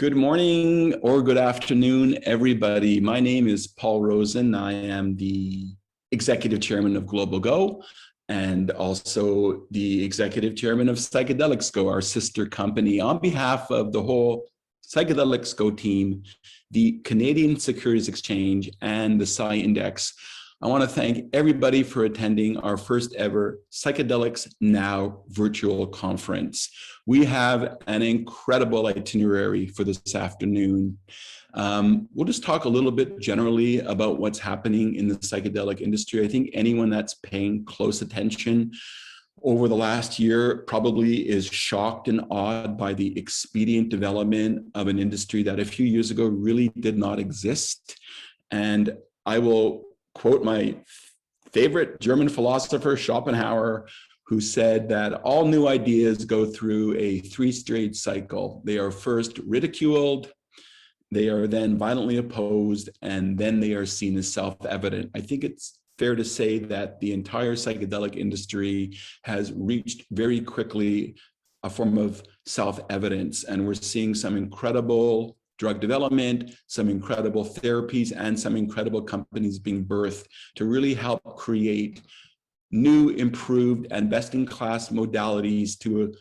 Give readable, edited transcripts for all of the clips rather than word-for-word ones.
Good morning or good afternoon, everybody. My name is Paul Rosen. I am the Executive Chairman of Global Go and also the Executive Chairman of Psychedelics Go, our sister company. On behalf of the whole Psychedelics Go team, the Canadian Securities Exchange, and the Psy Index, I want to thank everybody for attending our first ever Psychedelics Now virtual conference. We have an incredible itinerary for this afternoon. We'll just talk a little bit generally about what's happening in the psychedelic industry. I think anyone that's paying close attention over the last year probably is shocked and awed by the expedient development of an industry that a few years ago really did not exist. And I will quote my favorite German philosopher, Schopenhauer, who said that all new ideas go through a three-stage cycle. They are first ridiculed, they are then violently opposed, and then they are seen as self-evident. I think it's fair to say that the entire psychedelic industry has reached very quickly a form of self-evidence, and we're seeing some incredible drug development, some incredible therapies, and some incredible companies being birthed to really help create new, improved, and best-in-class modalities to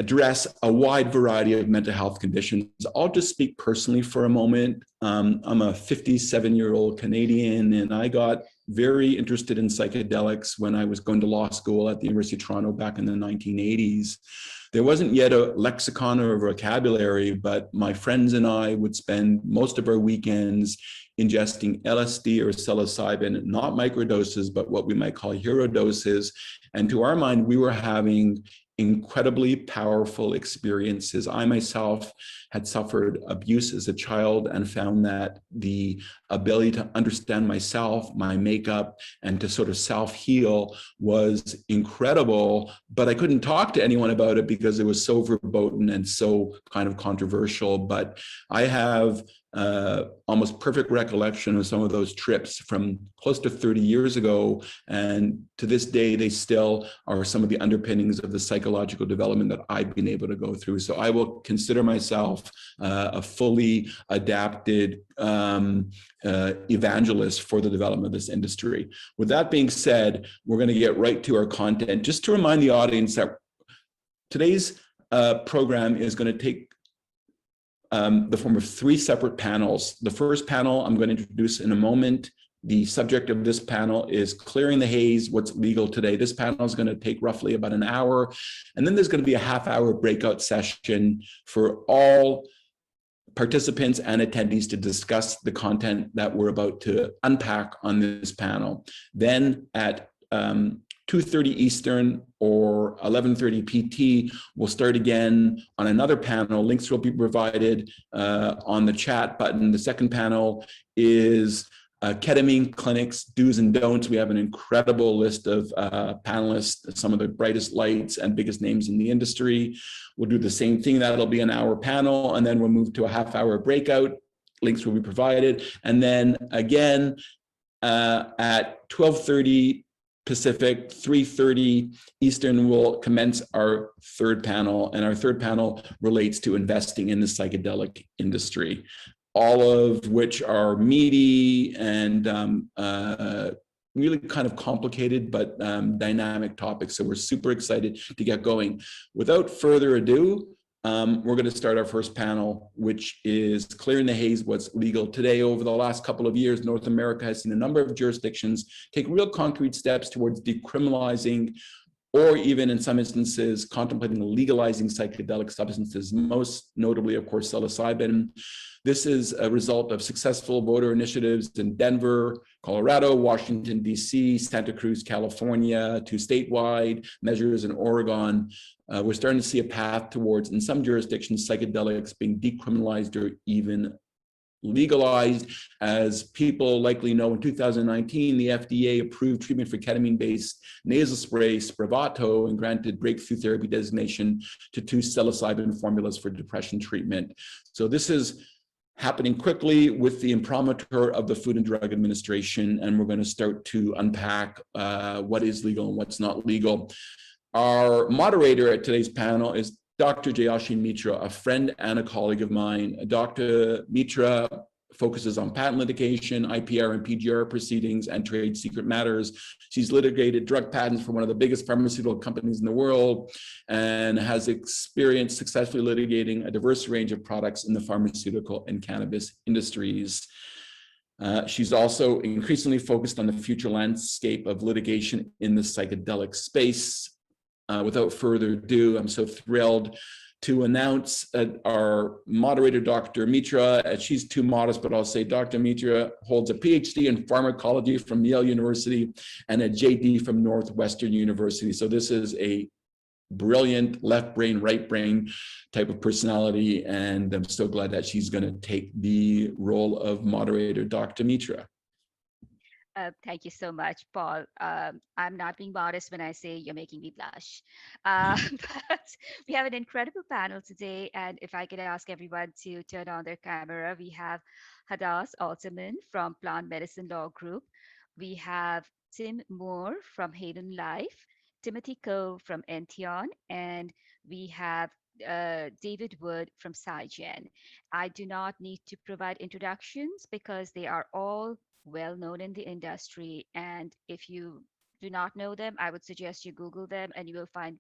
address a wide variety of mental health conditions. I'll just speak personally for a moment. I'm a 57-year-old Canadian, and I got very interested in psychedelics when I was going to law school at the University of Toronto back in the 1980s. There wasn't yet a lexicon or a vocabulary, but my friends and I would spend most of our weekends ingesting LSD or psilocybin, not microdoses, but what we might call hero doses. And to our mind, we were having incredibly powerful experiences. I myself had suffered abuse as a child and found that the ability to understand myself, my makeup, and to sort of self-heal was incredible, but I couldn't talk to anyone about it because it was so verboten and so kind of controversial. But I have almost perfect recollection of some of those trips from close to 30 years ago. And to this day, they still are some of the underpinnings of the psychological development that I've been able to go through. So I will consider myself a fully adapted evangelist for the development of this industry. With that being said, we're going to get right to our content. Just to remind the audience that today's program is going to take the form of three separate panels. The first panel I'm going to introduce in a moment. The subject of this panel is clearing the haze, what's legal today. This panel is going to take roughly about an hour. And then there's going to be a half-hour breakout session for all participants and attendees to discuss the content that we're about to unpack on this panel. Then at 2:30 Eastern or 11:30 PT, we'll start again on another panel. Links will be provided on the chat button. The second panel is ketamine clinics, do's and don'ts. We have an incredible list of panelists, some of the brightest lights and biggest names in the industry. We'll do the same thing. That'll be an hour panel, and then we'll move to a half-hour breakout. Links will be provided. And then again, at 12:30 Pacific, 3:30 Eastern, will commence our third panel, and our third panel relates to investing in the psychedelic industry, all of which are meaty and really kind of complicated but dynamic topics. So we're super excited to get going. Without further ado, we're going to start our first panel, which is clearing the haze, what's legal today. Over the last couple of years, North America has seen a number of jurisdictions take real concrete steps towards decriminalizing, or even in some instances, contemplating legalizing psychedelic substances, most notably, of course, psilocybin. This is a result of successful voter initiatives in Denver, Colorado, Washington, D.C., Santa Cruz, California, to statewide measures in Oregon. We're starting to see a path towards, in some jurisdictions, psychedelics being decriminalized or even legalized. As people likely know, in 2019, the FDA approved treatment for ketamine-based nasal spray, Spravato, and granted breakthrough therapy designation to 2 psilocybin formulas for depression treatment. So this is happening quickly with the imprimatur of the Food and Drug Administration, and we're going to start to unpack what is legal and what's not legal. Our moderator at today's panel is Dr. Jayashin Mitra, a friend and a colleague of mine. Dr. Mitra focuses on patent litigation, IPR and PGR proceedings, and trade secret matters. She's litigated drug patents for one of the biggest pharmaceutical companies in the world and has experience successfully litigating a diverse range of products in the pharmaceutical and cannabis industries. She's also increasingly focused on the future landscape of litigation in the psychedelic space. Without further ado, I'm so thrilled to announce our moderator, Dr. Mitra. She's too modest, but I'll say Dr. Mitra holds a PhD in pharmacology from Yale University and a JD from Northwestern University. So this is a brilliant left brain, right brain type of personality. And I'm so glad that she's going to take the role of moderator, Dr. Mitra. Thank you so much, Paul. I'm not being modest when I say you're making me blush. But we have an incredible panel today. And if I could ask everyone to turn on their camera, we have Hadas Alterman from Plant Medicine Law Group. We have Tim Moore from Hayden Life, Timothy Coe from Entheon, and we have David Wood from Cygen. I do not need to provide introductions because they are all well known in the industry. And if you do not know them, I would suggest you Google them and you will find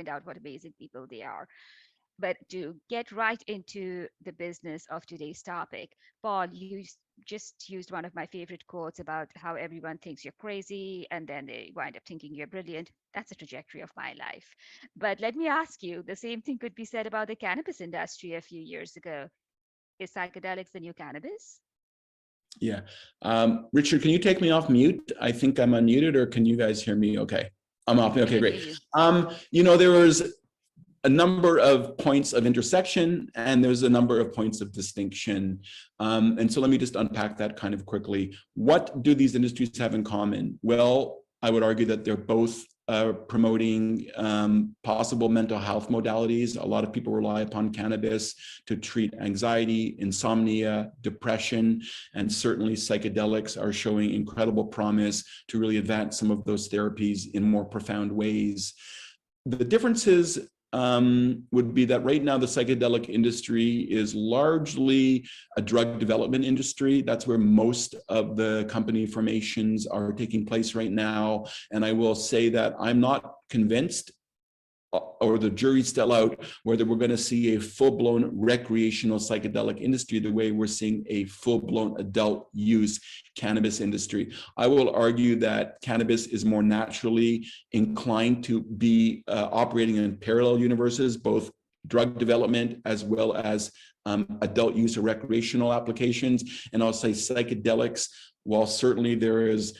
out what amazing people they are. But to get right into the business of today's topic, Paul, you just used one of my favorite quotes about how everyone thinks you're crazy and then they wind up thinking you're brilliant. That's the trajectory of my life. But let me ask you, the same thing could be said about the cannabis industry a few years ago. Is psychedelics the new cannabis? Yeah. Richard, can you take me off mute? I think I'm unmuted, or can you guys hear me? Okay. I'm off. Okay, great. There was a number of points of intersection and there's a number of points of distinction. And so let me just unpack that kind of quickly. What do these industries have in common? Well, I would argue that they're both promoting possible mental health modalities. A lot of people rely upon cannabis to treat anxiety, insomnia, depression, and certainly psychedelics are showing incredible promise to really advance some of those therapies in more profound ways. The differences would be that right now the psychedelic industry is largely a drug development industry. That's where most of the company formations are taking place right now. And I will say that I'm not convinced, or the jury's still out, whether we're going to see a full-blown recreational psychedelic industry the way we're seeing a full-blown adult use cannabis industry. I will argue that cannabis is more naturally inclined to be operating in parallel universes, both drug development as well as adult use or recreational applications. And I'll say psychedelics, while certainly there is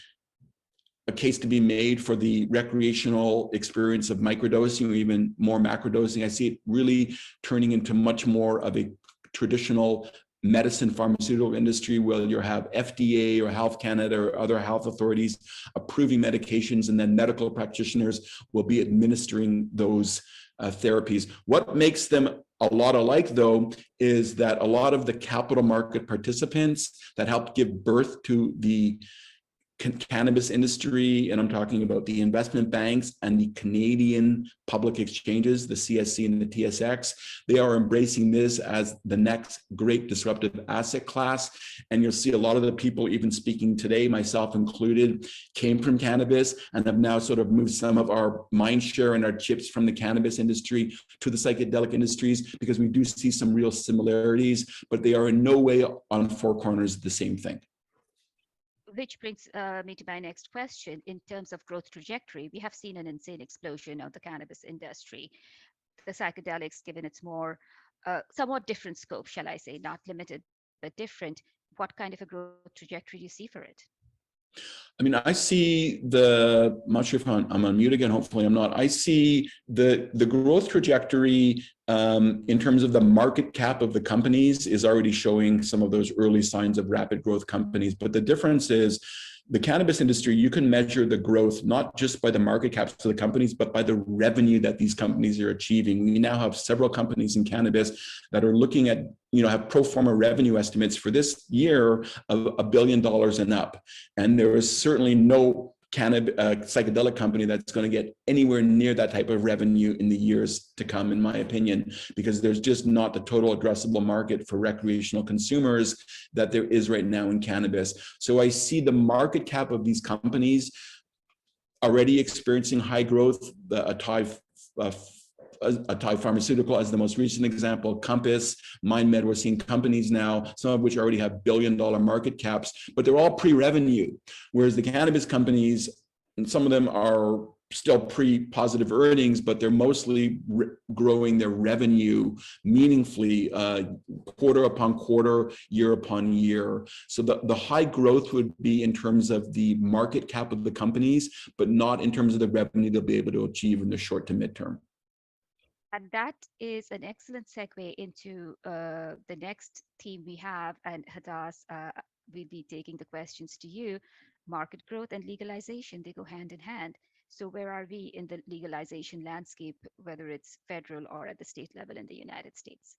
a case to be made for the recreational experience of microdosing or even more macrodosing, I see it really turning into much more of a traditional medicine pharmaceutical industry where you have FDA or Health Canada or other health authorities approving medications, and then medical practitioners will be administering those therapies. What makes them a lot alike, though, is that a lot of the capital market participants that helped give birth to the cannabis industry, and I'm talking about the investment banks and the Canadian public exchanges, the CSC and the TSX, they are embracing this as the next great disruptive asset class. And you'll see a lot of the people even speaking today, myself included, came from cannabis and have now sort of moved some of our mind share and our chips from the cannabis industry to the psychedelic industries, because we do see some real similarities, but they are in no way on four corners the same thing. Which brings me to my next question. In terms of growth trajectory, we have seen an insane explosion of the cannabis industry. The psychedelics, given its more somewhat different scope, shall I say, not limited, but different. What kind of a growth trajectory do you see for it? I mean, I see I'm not sure if I'm on mute again, hopefully I'm not. I see the growth trajectory in terms of the market cap of the companies is already showing some of those early signs of rapid growth companies. But the difference is the cannabis industry, you can measure the growth not just by the market caps of the companies, but by the revenue that these companies are achieving. We now have several companies in cannabis that are looking at, have pro forma revenue estimates for this year of $1 billion and up. And there is certainly no psychedelic company that's going to get anywhere near that type of revenue in the years to come, in my opinion, because there's just not the total addressable market for recreational consumers that there is right now in cannabis. So I see the market cap of these companies already experiencing high growth. A Thai pharmaceutical as the most recent example, Compass, MindMed, we're seeing companies now, some of which already have billion-dollar market caps, but they're all pre-revenue. Whereas the cannabis companies, and some of them are still pre-positive earnings, but they're mostly growing their revenue meaningfully quarter upon quarter, year upon year. So the high growth would be in terms of the market cap of the companies, but not in terms of the revenue they'll be able to achieve in the short to midterm. And that is an excellent segue into the next theme we have. And Hadas, we'll be taking the questions to you. Market growth and legalization, they go hand in hand. So, where are we in the legalization landscape, whether it's federal or at the state level in the United States?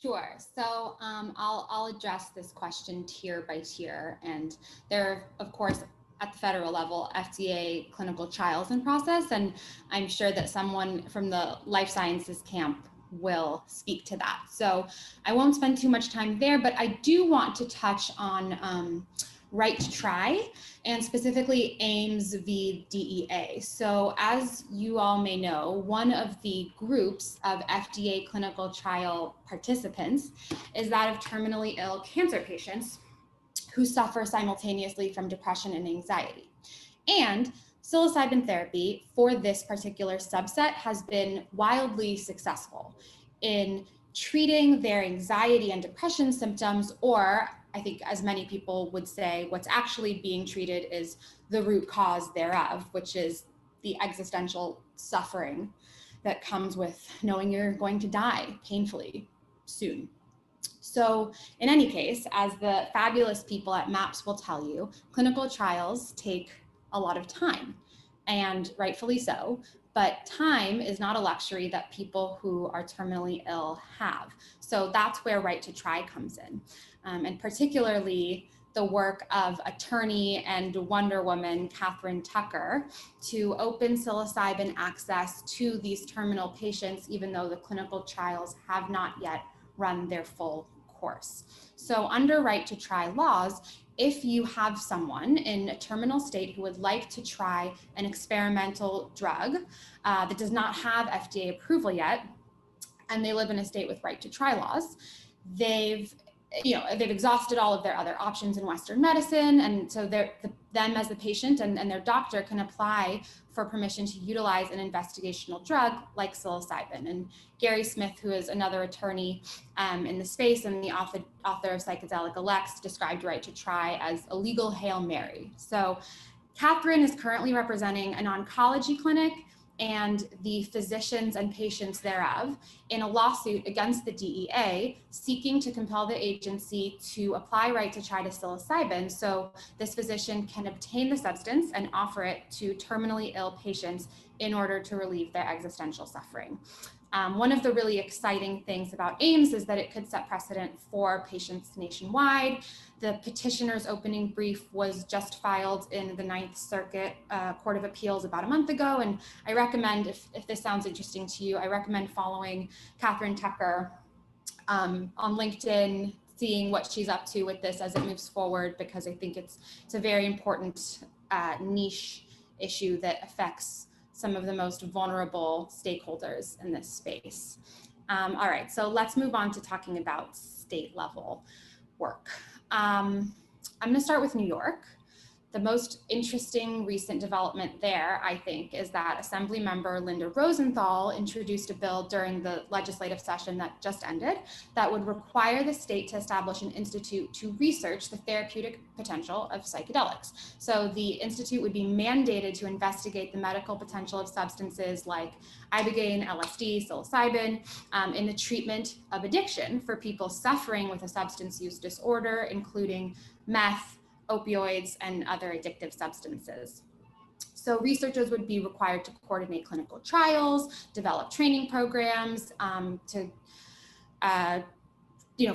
Sure. So I'll address this question tier by tier. And there are, of course, at the federal level, FDA clinical trials in process. And I'm sure that someone from the life sciences camp will speak to that. So I won't spend too much time there, but I do want to touch on right to try, and specifically Ames v. DEA. So as you all may know, one of the groups of FDA clinical trial participants is that of terminally ill cancer patients who suffer simultaneously from depression and anxiety. And psilocybin therapy for this particular subset has been wildly successful in treating their anxiety and depression symptoms, or I think as many people would say, what's actually being treated is the root cause thereof, which is the existential suffering that comes with knowing you're going to die painfully soon. So in any case, as the fabulous people at MAPS will tell you, clinical trials take a lot of time, and rightfully so. But time is not a luxury that people who are terminally ill have. So that's where right to try comes in. And particularly the work of attorney and Wonder Woman, Catherine Tucker, to open psilocybin access to these terminal patients, even though the clinical trials have not yet run their full course. So under right to try laws, if you have someone in a terminal state who would like to try an experimental drug that does not have FDA approval yet, and they live in a state with right to try laws, they've exhausted all of their other options in Western medicine, and so them as the patient and their doctor can apply for permission to utilize an investigational drug like psilocybin. And Gary Smith, who is another attorney in the space and the author of Psychedelics, described right to try as a legal Hail Mary. So Catherine is currently representing an oncology clinic and the physicians and patients thereof in a lawsuit against the DEA, seeking to compel the agency to apply right to try to psilocybin so this physician can obtain the substance and offer it to terminally ill patients in order to relieve their existential suffering. One of the really exciting things about Ames is that it could set precedent for patients nationwide. The petitioner's opening brief was just filed in the Ninth Circuit Court of Appeals about a month ago. And I recommend, if this sounds interesting to you, I recommend following Catherine Tucker on LinkedIn, seeing what she's up to with this as it moves forward, because I think it's a very important niche issue that affects some of the most vulnerable stakeholders in this space. All right, so let's move on to talking about state level work. I'm gonna start with New York. The most interesting recent development there, I think, is that Assembly Member Linda Rosenthal introduced a bill during the legislative session that just ended that would require the state to establish an institute to research the therapeutic potential of psychedelics. So the institute would be mandated to investigate the medical potential of substances like ibogaine, LSD, psilocybin in the treatment of addiction for people suffering with a substance use disorder, including meth, opioids, and other addictive substances. So researchers would be required to coordinate clinical trials, develop training programs to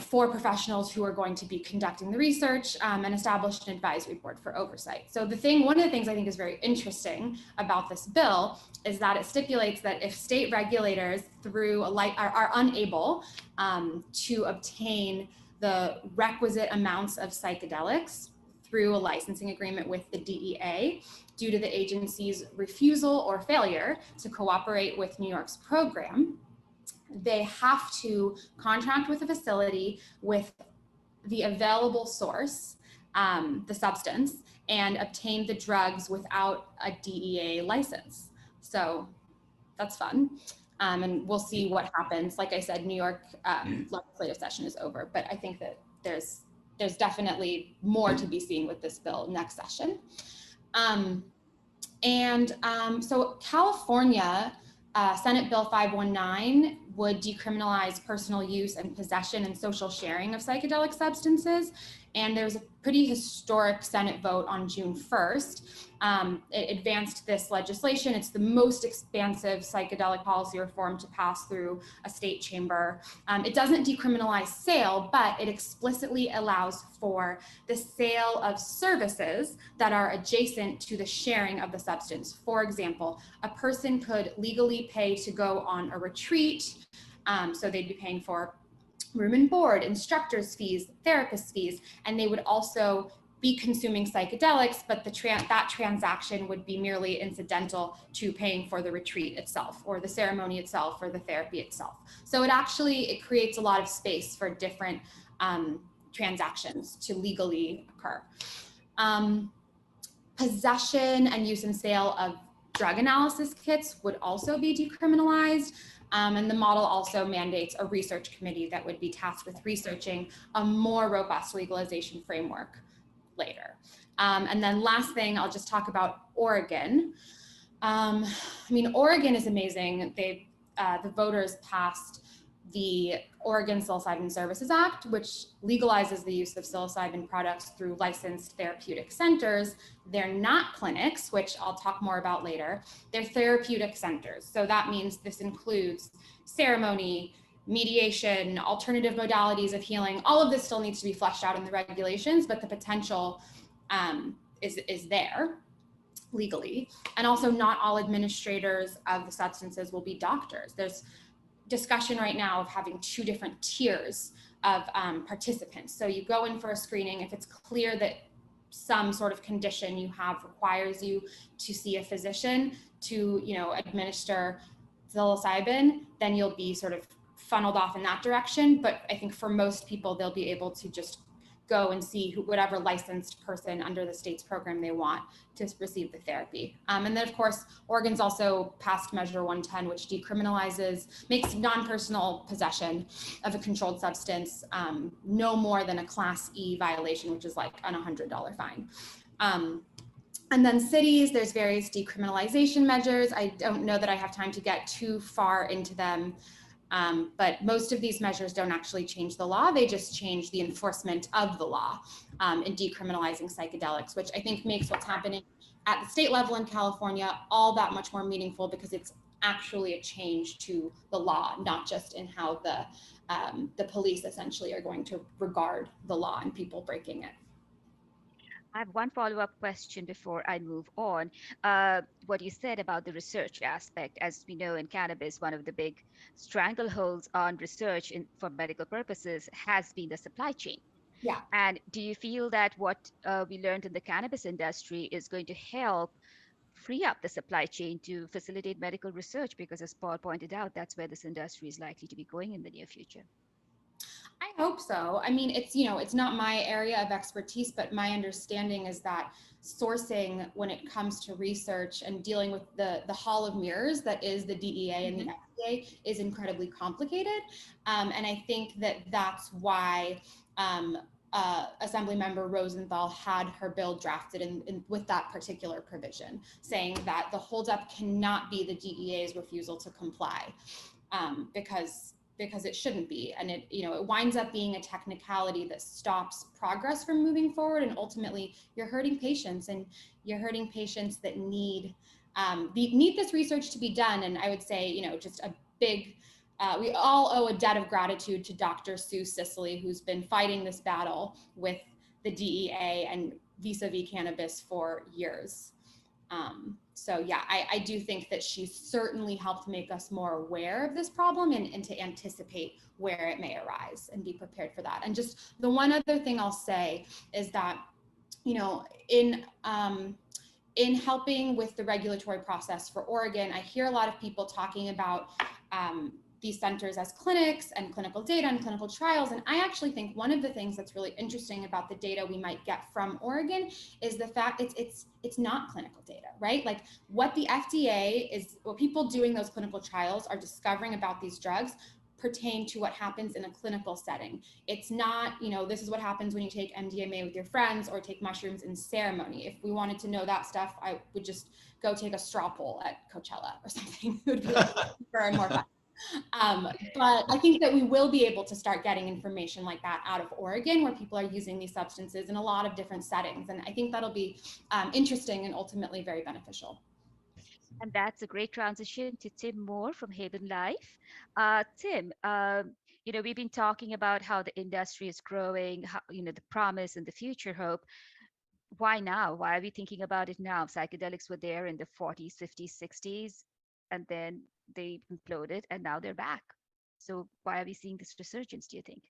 4 professionals who are going to be conducting the research, and establish an advisory board for oversight. So one of the things I think is very interesting about this bill is that it stipulates that if state regulators are unable to obtain the requisite amounts of psychedelics through a licensing agreement with the DEA, due to the agency's refusal or failure to cooperate with New York's program, they have to contract with a facility with the available source, the substance, and obtain the drugs without a DEA license. So that's fun. And we'll see what happens. Like I said, New York legislative session is over, but I think that there's definitely more to be seen with this bill next session. So California, Senate Bill 519 would decriminalize personal use and possession and social sharing of psychedelic substances. And there was a pretty historic Senate vote on June 1st. It advanced this legislation. It's the most expansive psychedelic policy reform to pass through a state chamber. It doesn't decriminalize sale, but it explicitly allows for the sale of services that are adjacent to the sharing of the substance. For example, a person could legally pay to go on a retreat. So they'd be paying for room and board, instructors' fees, therapist fees, and they would also be consuming psychedelics, but that transaction would be merely incidental to paying for the retreat itself, or the ceremony itself, or the therapy itself. So it creates a lot of space for different transactions to legally occur. Possession and use and sale of drug analysis kits would also be decriminalized. And the model also mandates a research committee that would be tasked with researching a more robust legalization framework later. And then last thing, I'll just talk about Oregon. Oregon is amazing. The voters passed the Oregon Psilocybin Services Act, which legalizes the use of psilocybin products through licensed therapeutic centers. They're not clinics, which I'll talk more about later. They're therapeutic centers. So that means this includes ceremony, mediation, alternative modalities of healing. All of this still needs to be fleshed out in the regulations, but the potential is there legally. And also not all administrators of the substances will be doctors. There's discussion right now of having 2 different tiers of participants. So you go in for a screening. If it's clear that some sort of condition you have requires you to see a physician to, administer psilocybin, then you'll be sort of funneled off in that direction. But I think for most people, they'll be able to just go and see whatever licensed person under the state's program they want to receive the therapy. And then of course, Oregon's also passed Measure 110, which makes non-personal possession of a controlled substance no more than a Class E violation, which is like an $100 fine. And then cities, there's various decriminalization measures. I don't know that I have time to get too far into them. But most of these measures don't actually change the law. They just change the enforcement of the law in decriminalizing psychedelics, which I think makes what's happening at the state level in California all that much more meaningful, because it's actually a change to the law, not just in how the police essentially are going to regard the law and people breaking it. I have one follow-up question before I move on. What you said about the research aspect, as we know in cannabis, one of the big strangleholds on research for medical purposes has been the supply chain. Yeah. And do you feel that what we learned in the cannabis industry is going to help free up the supply chain to facilitate medical research? Because as Paul pointed out, that's where this industry is likely to be going in the near future. I hope so. It's not my area of expertise, but my understanding is that sourcing when it comes to research and dealing with the hall of mirrors that is the DEA and the FDA is incredibly complicated. And I think that that's why Assemblymember Rosenthal had her bill drafted with that particular provision, saying that the holdup cannot be the DEA's refusal to comply, because it shouldn't be. And it winds up being a technicality that stops progress from moving forward. And ultimately you're hurting patients, and you're hurting patients that need this research to be done. And I would say, just a big we all owe a debt of gratitude to Dr. Sue Sisley, who's been fighting this battle with the DEA and vis-a-vis cannabis for years. So yeah, I do think that she's certainly helped make us more aware of this problem and to anticipate where it may arise and be prepared for that. And just the one other thing I'll say is that, you know, in helping with the regulatory process for Oregon, I hear a lot of people talking about these centers as clinics and clinical data and clinical trials. And I actually think one of the things that's really interesting about the data we might get from Oregon is the fact it's not clinical data, right? Like what the FDA is, what people doing those clinical trials are discovering about these drugs pertain to what happens in a clinical setting. It's not, you know, this is what happens when you take MDMA with your friends or take mushrooms in ceremony. If we wanted to know that stuff, I would just go take a straw poll at Coachella or something. It would be like cheaper and more fun. But I think that we will be able to start getting information like that out of Oregon, where people are using these substances in a lot of different settings. And I think that'll be interesting and ultimately very beneficial. And that's a great transition to Tim Moore from Haven Life. Tim, you know, we've been talking about how the industry is growing, how, you know, the promise and the future hope. Why now? Why are we thinking about it now? Psychedelics were there in the 40s, 50s, 60s, and then they imploded, and now they're back. So why are we seeing this resurgence, do you think?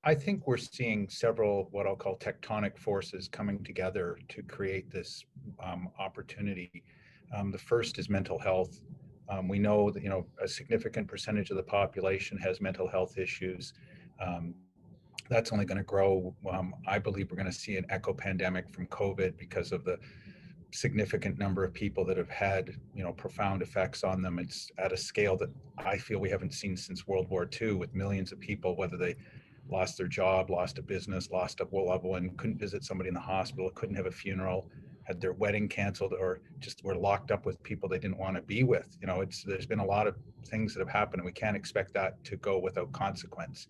I think we're seeing several what I'll call tectonic forces coming together to create this opportunity. The first is mental health. We know that, you know, a significant percentage of the population has mental health issues. That's only going to grow. I believe we're going to see an echo pandemic from COVID because of the significant number of people that have had, you know, profound effects on them. It's at a scale that I feel we haven't seen since World War II, with millions of people, whether they lost their job, lost a business, lost a loved one, couldn't visit somebody in the hospital, couldn't have a funeral, had their wedding canceled, or just were locked up with people they didn't want to be with. You know, there's been a lot of things that have happened, and we can't expect that to go without consequence.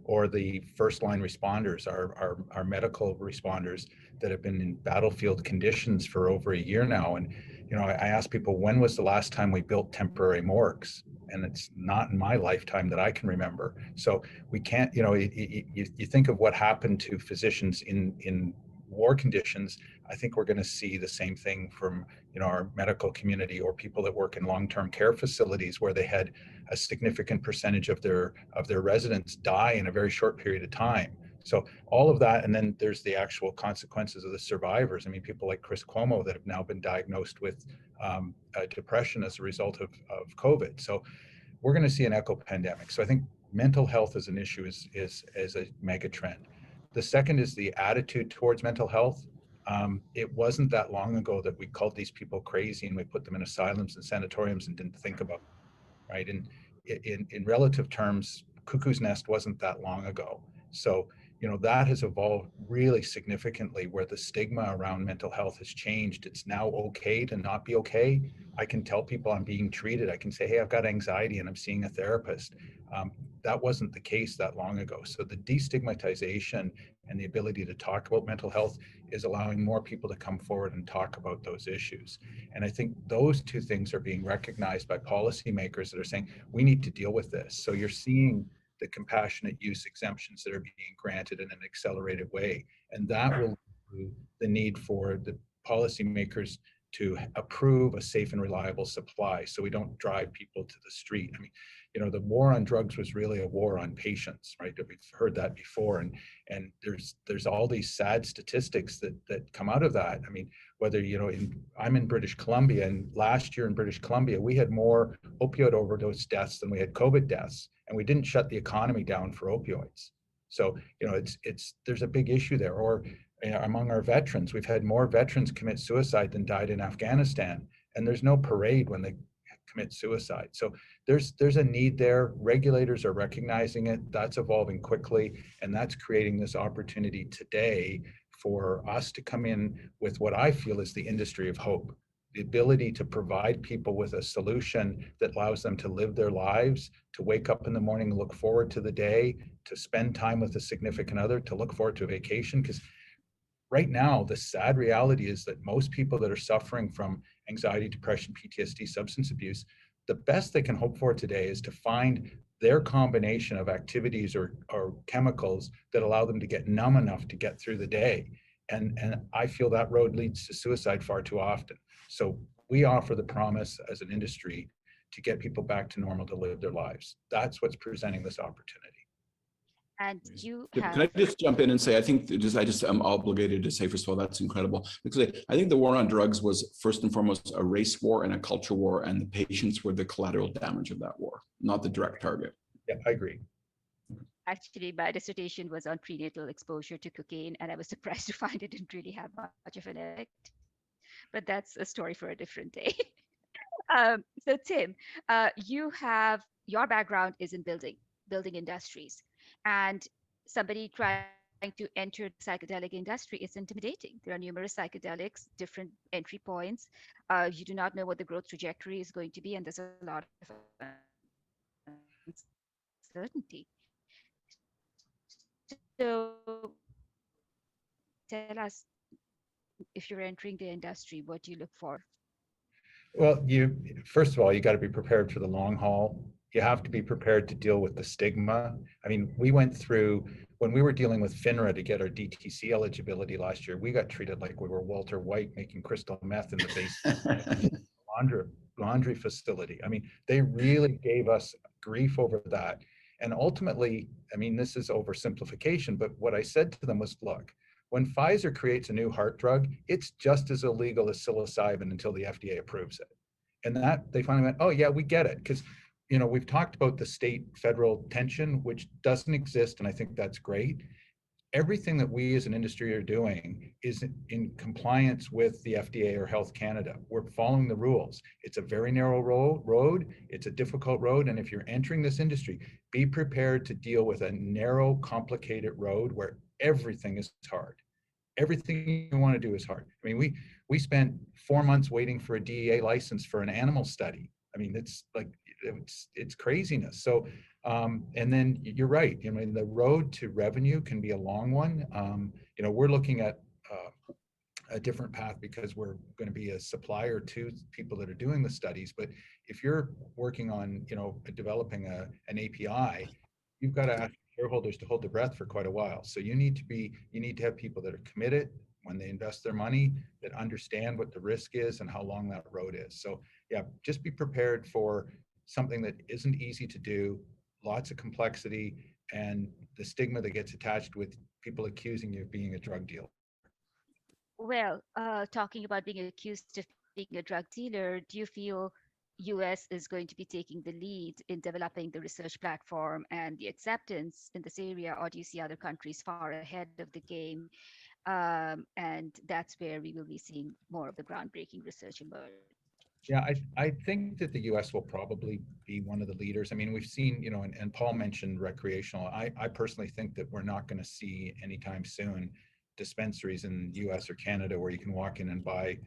Or the first line responders, our medical responders that have been in battlefield conditions for over a year now. And, you know, I ask people, when was the last time we built temporary morgues? And it's not in my lifetime that I can remember. So we can't, you know, you think of what happened to physicians in war conditions. I think we're going to see the same thing from, you know, our medical community, or people that work in long-term care facilities where they had a significant percentage of their residents die in a very short period of time. So all of that, and then there's the actual consequences of the survivors. I mean, people like Chris Cuomo that have now been diagnosed with depression as a result of COVID. So we're going to see an echo pandemic. So I think mental health as an issue is a mega trend. The second is the attitude towards mental health. It wasn't that long ago that we called these people crazy and we put them in asylums and sanatoriums and didn't think about them, right? And in relative terms, Cuckoo's Nest wasn't that long ago. So, you know, that has evolved really significantly, where the stigma around mental health has changed. It's now okay to not be okay. I can tell people I'm being treated. I can say, hey, I've got anxiety and I'm seeing a therapist. That wasn't the case that long ago. So the destigmatization and the ability to talk about mental health is allowing more people to come forward and talk about those issues. And I think those two things are being recognized by policymakers that are saying, we need to deal with this. So you're seeing the compassionate use exemptions that are being granted in an accelerated way. And that will include the need for the policymakers to approve a safe and reliable supply, so we don't drive people to the street. I mean, you know, the war on drugs was really a war on patients, right? We've heard that before, and there's all these sad statistics that come out of that. I mean, whether, you know, I'm in British Columbia, and last year in British Columbia, we had more opioid overdose deaths than we had COVID deaths, and we didn't shut the economy down for opioids. So, you know, there's a big issue there. Or among our veterans, we've had more veterans commit suicide than died in Afghanistan, and there's no parade when they commit suicide. So there's a need there. Regulators are recognizing it. That's evolving quickly, and that's creating this opportunity today for us to come in with what I feel is the industry of hope. The ability to provide people with a solution that allows them to live their lives, to wake up in the morning, look forward to the day, to spend time with a significant other, to look forward to a vacation. Because right now, the sad reality is that most people that are suffering from anxiety, depression, PTSD, substance abuse, the best they can hope for today is to find their combination of activities or chemicals that allow them to get numb enough to get through the day. And I feel that road leads to suicide far too often. So we offer the promise as an industry to get people back to normal to live their lives. That's what's presenting this opportunity. And you Can have I just jump in and say, I think I just am obligated to say, first of all, that's incredible. Because I think the war on drugs was first and foremost a race war and a culture war, and the patients were the collateral damage of that war, not the direct target. Yeah, I agree. actually, my dissertation was on prenatal exposure to cocaine, and I was surprised to find it didn't really have much of an effect. But that's a story for a different day. So Tim, you have your background is in building industries, and somebody trying to enter the psychedelic industry is intimidating. There are numerous psychedelics, different entry points. You do not know what the growth trajectory is going to be, and there's a lot of uncertainty. So tell us, if you're entering the industry, what do you look for? Well, first of all, you got to be prepared for the long haul. You have to be prepared to deal with the stigma. I mean, we went through, when we were dealing with FINRA to get our DTC eligibility last year, we got treated like we were Walter White making crystal meth in the basement of a laundry facility. I mean, they really gave us grief over that. And ultimately, I mean, this is oversimplification, but what I said to them was, look, when Pfizer creates a new heart drug, it's just as illegal as psilocybin until the FDA approves it. And that they finally went, oh yeah, we get it. Because, we've talked about the state federal tension, which doesn't exist. And I think that's great. Everything that we as an industry are doing is in compliance with the FDA or Health Canada. We're following the rules. It's a very narrow road. It's a difficult road. And if you're entering this industry, be prepared to deal with a narrow, complicated road where everything is hard. Everything you want to do is hard. I mean, we spent 4 months waiting for a DEA license for an animal study. I mean, it's craziness. So, and then you're right. I mean, the road to revenue can be a long one. We're looking at a different path because we're going to be a supplier to people that are doing the studies. But if you're working on, developing an API, you've got to ask shareholders to hold their breath for quite a while. So you need to have people that are committed when they invest their money, that understand what the risk is and how long that road is. So yeah, just be prepared for something that isn't easy to do, lots of complexity, and the stigma that gets attached with people accusing you of being a drug dealer. Well, talking about being accused of being a drug dealer, do you feel US is going to be taking the lead in developing the research platform and the acceptance in this area, or do you see other countries far ahead of the game? And that's where we will be seeing more of the groundbreaking research emerge. Yeah, I think that the US will probably be one of the leaders. I mean, we've seen, and Paul mentioned recreational. I personally think that we're not going to see anytime soon dispensaries in the US or Canada where you can walk in and buy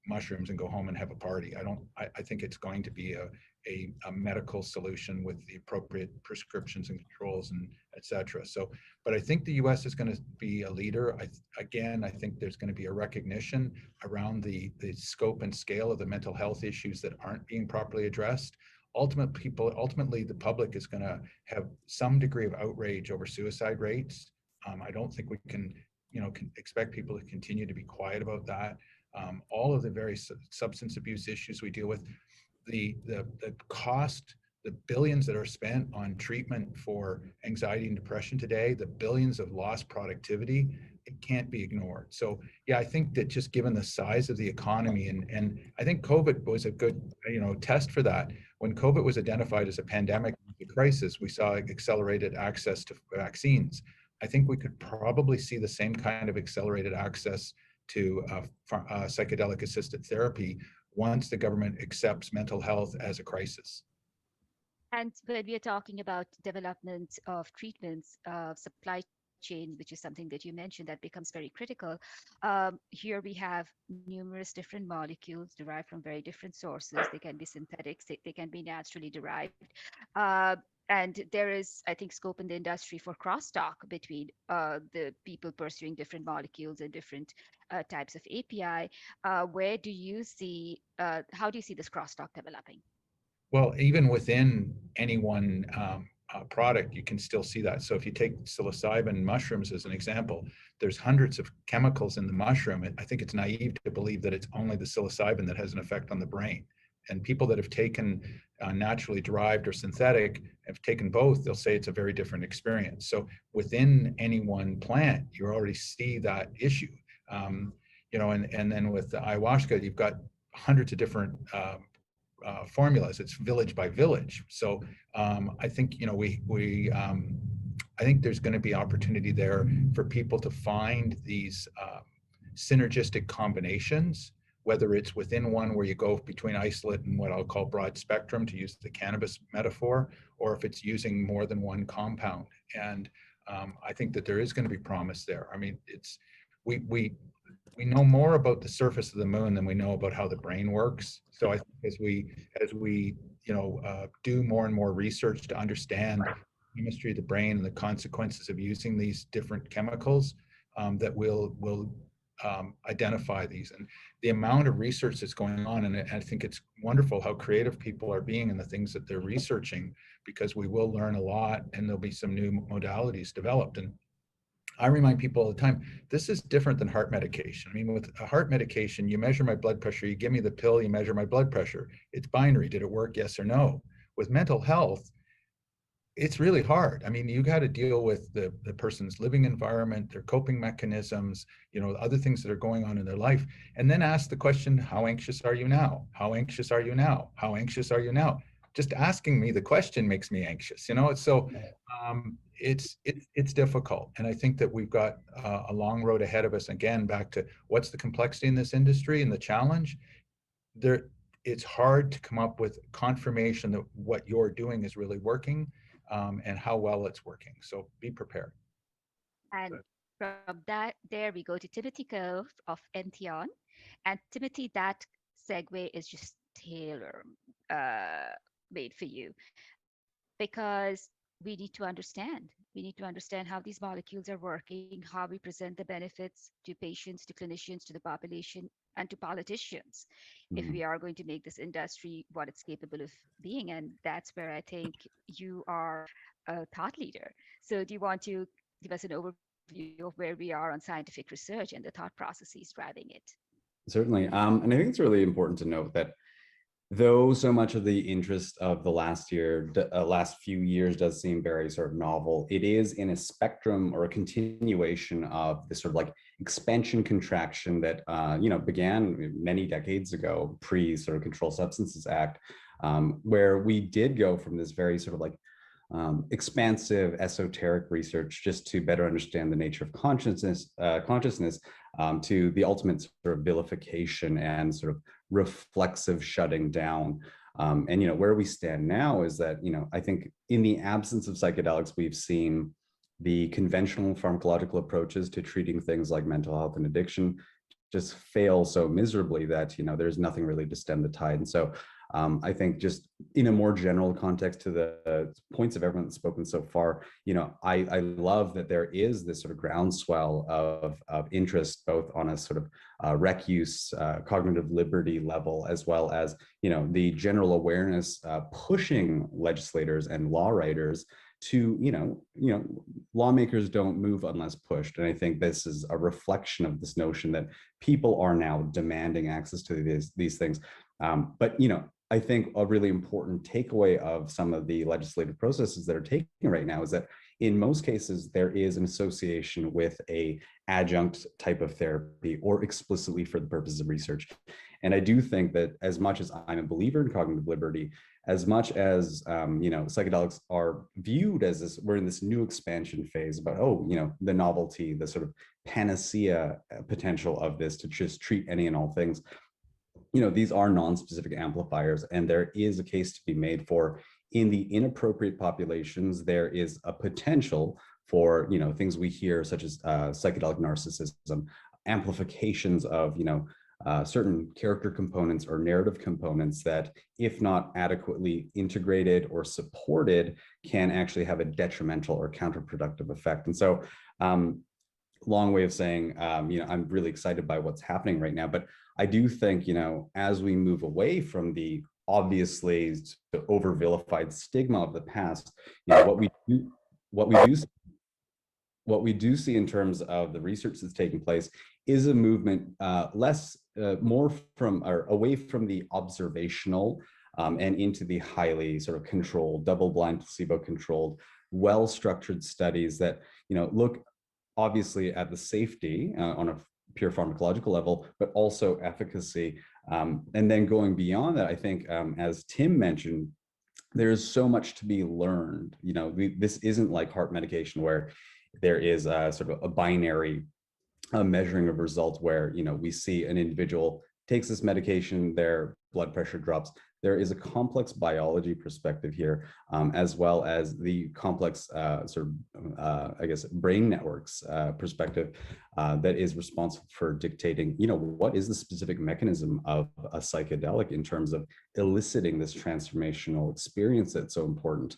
mushrooms and go home and have a party. I think it's going to be a medical solution with the appropriate prescriptions and controls and et cetera. So, but I think the US is going to be a leader. I think there's going to be a recognition around the scope and scale of the mental health issues that aren't being properly addressed. Ultimately, the public is going to have some degree of outrage over suicide rates. I don't think we can expect people to continue to be quiet about that. All of the various substance abuse issues we deal with, the cost, the billions that are spent on treatment for anxiety and depression today, the billions of lost productivity, it can't be ignored. So yeah, I think that just given the size of the economy, and I think COVID was a good test for that. When COVID was identified as a pandemic crisis, we saw accelerated access to vaccines. I think we could probably see the same kind of accelerated access to psychedelic assisted therapy once the government accepts mental health as a crisis. And when we are talking about development of treatments, supply chain, which is something that you mentioned, that becomes very critical. Here we have numerous different molecules derived from very different sources. They can be synthetics, they can be naturally derived. And there is, I think, scope in the industry for crosstalk between the people pursuing different molecules and different types of API. How do you see this crosstalk developing? Well, even within any one product, you can still see that. So if you take psilocybin mushrooms as an example, there's hundreds of chemicals in the mushroom. I think it's naive to believe that it's only the psilocybin that has an effect on the brain. And people that have taken naturally derived or synthetic, have taken both, they'll say it's a very different experience. So within any one plant, you already see that issue. You know, and then with the ayahuasca, you've got hundreds of different formulas. It's village by village. So I think, you know, I think there's going to be opportunity there for people to find these synergistic combinations, whether it's within one where you go between isolate and what I'll call broad spectrum, to use the cannabis metaphor, or if it's using more than one compound. And I think that there is going to be promise there. I mean, it's we know more about the surface of the moon than we know about how the brain works. So I think as we you know do more and more research to understand the chemistry of the brain and the consequences of using these different chemicals, that we'll identify these. And the amount of research that's going on, and I think it's wonderful how creative people are being in the things that they're researching, because we will learn a lot and there'll be some new modalities developed. And I remind people all the time, this is different than heart medication. I mean, with a heart medication, you measure my blood pressure, you give me the pill, you measure my blood pressure. It's binary. Did it work? Yes or no. With mental health, it's really hard. I mean, you got to deal with the person's living environment, their coping mechanisms, you know, other things that are going on in their life. And then ask the question, how anxious are you now? How anxious are you now? How anxious are you now? Just asking me the question makes me anxious, you know. So it's difficult, and I think that we've got a long road ahead of us. Again, back to what's the complexity in this industry and the challenge. It's hard to come up with confirmation that what you're doing is really working, and how well it's working. So be prepared. And from that, there we go to Timothy Cove of Entheon. And Timothy, that segue is just tailor made for you, because we need to understand. We need to understand how these molecules are working, how we present the benefits to patients, to clinicians, to the population, and to politicians, if we are going to make this industry what it's capable of being. And that's where I think you are a thought leader. So do you want to give us an overview of where we are on scientific research and the thought processes driving it? Certainly. And I think it's really important to note that though so much of the interest of the last few years does seem very sort of novel, it is in a spectrum or a continuation of this sort of like expansion contraction that you know, began many decades ago, pre sort of Controlled Substances Act, where we did go from this very sort of like expansive esoteric research just to better understand the nature of consciousness, to the ultimate sort of vilification and sort of reflexive shutting down. And, you know, where we stand now is that, you know, I think in the absence of psychedelics, we've seen the conventional pharmacological approaches to treating things like mental health and addiction just fail so miserably that, you know, there's nothing really to stem the tide. And so I think just in a more general context to the points of everyone that's spoken so far, you know, I love that there is this sort of groundswell of interest, both on a sort of rec use, cognitive liberty level, as well as, you know, the general awareness pushing legislators and law writers to, you know, lawmakers don't move unless pushed. And I think this is a reflection of this notion that people are now demanding access to these things. But, you know, I think a really important takeaway of some of the legislative processes that are taking right now is that in most cases, there is an association with a adjunct type of therapy or explicitly for the purposes of research. And I do think that as much as I'm a believer in cognitive liberty, as much as, you know, psychedelics are viewed as this, we're in this new expansion phase about, oh, you know, the novelty, the sort of panacea potential of this to just treat any and all things. You know, these are non-specific amplifiers, and there is a case to be made for, in the inappropriate populations, there is a potential for, you know, things we hear such as psychedelic narcissism, amplifications of, you know, certain character components or narrative components that, if not adequately integrated or supported, can actually have a detrimental or counterproductive effect. And so, long way of saying, you know, I'm really excited by what's happening right now, but I do think, you know, as we move away from the obviously the over vilified stigma of the past. You know, what we do see in terms of the research that's taking place is a movement more from or away from the observational and into the highly sort of controlled, double-blind, placebo-controlled, well-structured studies that, you know, look obviously at the safety on a pure pharmacological level, but also efficacy. And then going beyond that, I think, as Tim mentioned, there's so much to be learned. You know, this isn't like heart medication where there is a sort of a binary measuring of results where, you know, we see an individual takes this medication, their blood pressure drops. There is a complex biology perspective here, as well as the complex I guess, brain networks perspective that is responsible for dictating, you know, what is the specific mechanism of a psychedelic in terms of eliciting this transformational experience that's so important.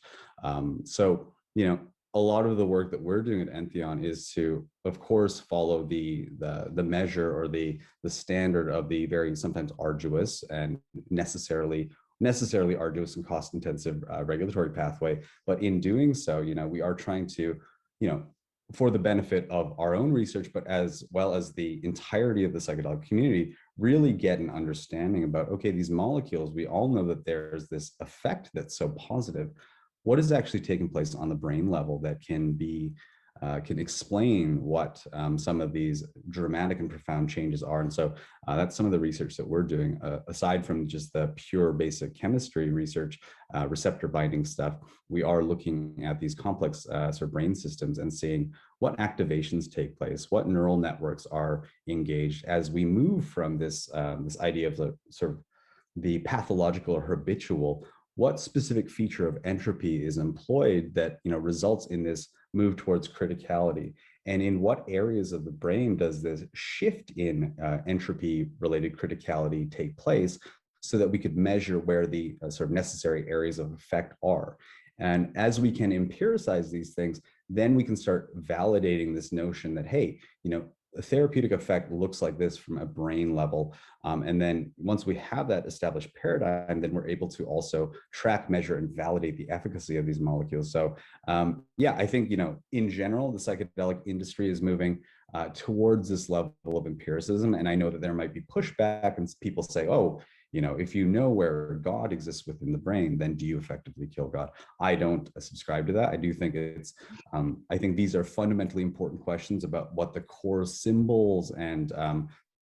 So, you know, a lot of the work that we're doing at Entheon is to, of course, follow the measure or the standard of the very sometimes arduous and necessarily arduous and cost-intensive regulatory pathway. But in doing so, you know, we are trying to, you know, for the benefit of our own research, but as well as the entirety of the psychedelic community, really get an understanding about, okay, these molecules, we all know that there's this effect that's so positive. What is actually taking place on the brain level that can be can explain what some of these dramatic and profound changes are? And so that's some of the research that we're doing, aside from just the pure basic chemistry research, receptor binding stuff. We are looking at these complex sort of brain systems and seeing what activations take place, what neural networks are engaged as we move from this this idea of the sort of the pathological or habitual. What specific feature of entropy is employed that, you know, results in this move towards criticality, and in what areas of the brain does this shift in entropy related criticality take place, so that we could measure where the sort of necessary areas of effect are. And as we can empiricize these things, then we can start validating this notion that, hey, you know, a therapeutic effect looks like this from a brain level. And then once we have that established paradigm, then we're able to also track, measure, and validate the efficacy of these molecules. So yeah, I think, you know, in general, the psychedelic industry is moving towards this level of empiricism. And I know that there might be pushback and people say, oh, you know, if you know where God exists within the brain, then do you effectively kill God? I don't subscribe to that. I do think it's, I think these are fundamentally important questions about what the core symbols and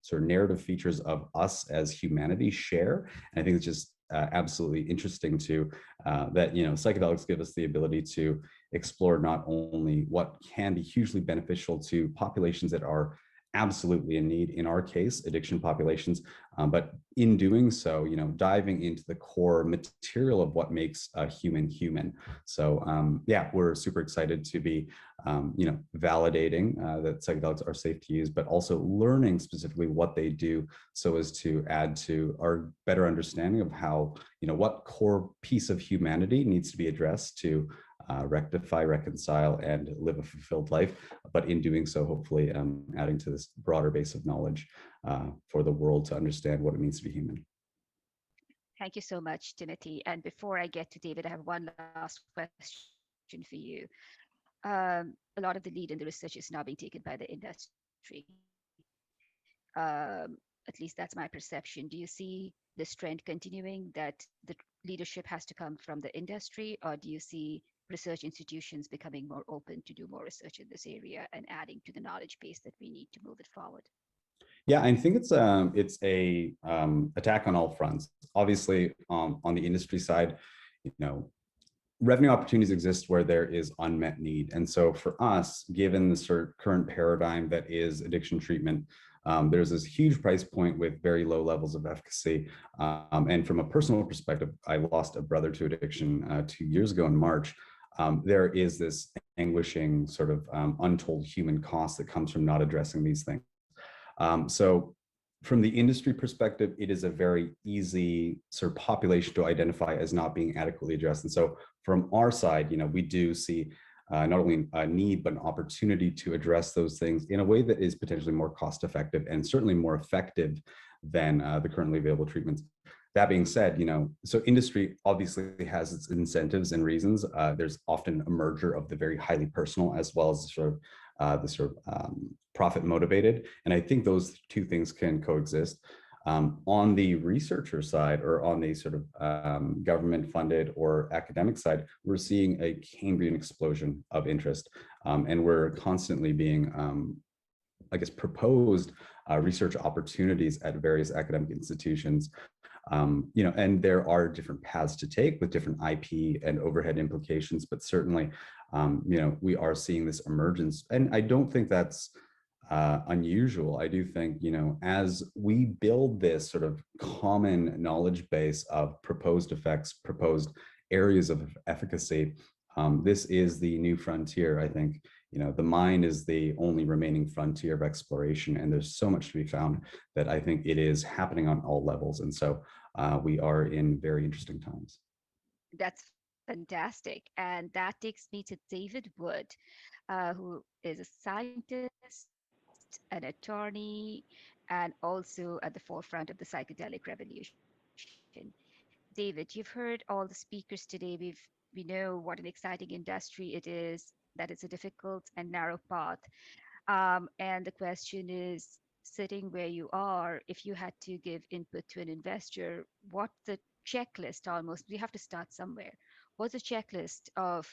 sort of narrative features of us as humanity share. And I think it's just absolutely interesting to, that, you know, psychedelics give us the ability to explore not only what can be hugely beneficial to populations that are absolutely in need, in our case, addiction populations, but in doing so, you know, diving into the core material of what makes a human human. So yeah, we're super excited to be, you know, validating that psychedelics are safe to use, but also learning specifically what they do so as to add to our better understanding of how, you know, what core piece of humanity needs to be addressed to rectify, reconcile, and live a fulfilled life. But in doing so, hopefully adding to this broader base of knowledge for the world to understand what it means to be human. Thank you so much, Timothy. And before I get to David, I have one last question for you. A lot of the lead in the research is now being taken by the industry. At least that's my perception. Do you see this trend continuing, that the leadership has to come from the industry, or do you see research institutions becoming more open to do more research in this area and adding to the knowledge base that we need to move it forward? Yeah, I think it's a attack on all fronts. Obviously, on the industry side, you know, revenue opportunities exist where there is unmet need. And so for us, given the sort of current paradigm that is addiction treatment, there's this huge price point with very low levels of efficacy. And from a personal perspective, I lost a brother to addiction 2 years ago in March. There is this anguishing sort of untold human cost that comes from not addressing these things. So from the industry perspective, it is a very easy sort of population to identify as not being adequately addressed. And so from our side, you know, we do see not only a need, but an opportunity to address those things in a way that is potentially more cost effective and certainly more effective than the currently available treatments. that being said, so industry obviously has its incentives and reasons. There's often a merger of the very highly personal as well as the profit motivated. And I think those two things can coexist. On the researcher side, or on the sort of government funded or academic side, we're seeing a Cambrian explosion of interest. And we're constantly being, proposed research opportunities at various academic institutions. And there are different paths to take with different IP and overhead implications, but certainly, we are seeing this emergence. And I don't think that's unusual. I do think, as we build this sort of common knowledge base of proposed effects, proposed areas of efficacy, this is the new frontier. I think, the mind is the only remaining frontier of exploration, and there's so much to be found that I think it is happening on all levels. And so we are in very interesting times. That's fantastic. And that takes me to David Wood, who is a scientist, an attorney, and also at the forefront of the psychedelic revolution. David, you've heard all the speakers today. We know what an exciting industry it is, that it's a difficult and narrow path. And the question is, sitting where you are, if you had to give input to an investor, what the checklist almost, we have to start somewhere. What's a checklist of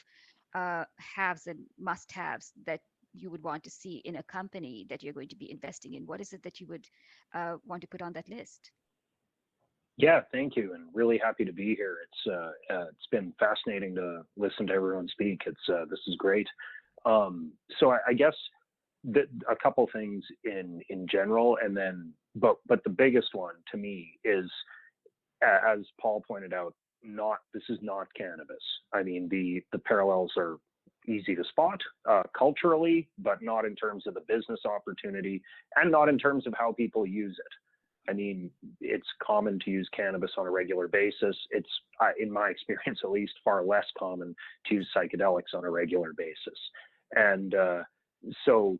haves and must-haves that you would want to see in a company that you're going to be investing in? What is it that you would want to put on that list? Yeah, thank you, and really happy to be here. It's been fascinating to listen to everyone speak. This is great. So I guess a couple things in general, and then but the biggest one to me is, as Paul pointed out, this is not cannabis. I mean, the parallels are easy to spot culturally, but not in terms of the business opportunity, and not in terms of how people use it. I mean, it's common to use cannabis on a regular basis. It's, in my experience at least, far less common to use psychedelics on a regular basis. And so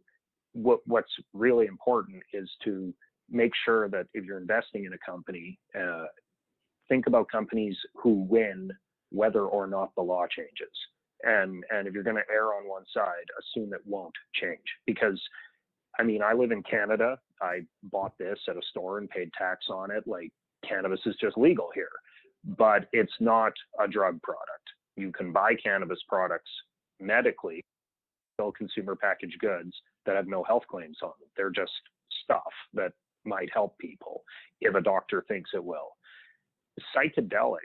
what's really important is to make sure that if you're investing in a company, think about companies who win whether or not the law changes. And if you're going to err on one side, assume it won't change. Because, I mean, I live in Canada. I bought this at a store and paid tax on it. Like, cannabis is just legal here, but it's not a drug product. You can buy cannabis products medically, still consumer packaged goods that have no health claims on them. They're just stuff that might help people if a doctor thinks it will. Psychedelics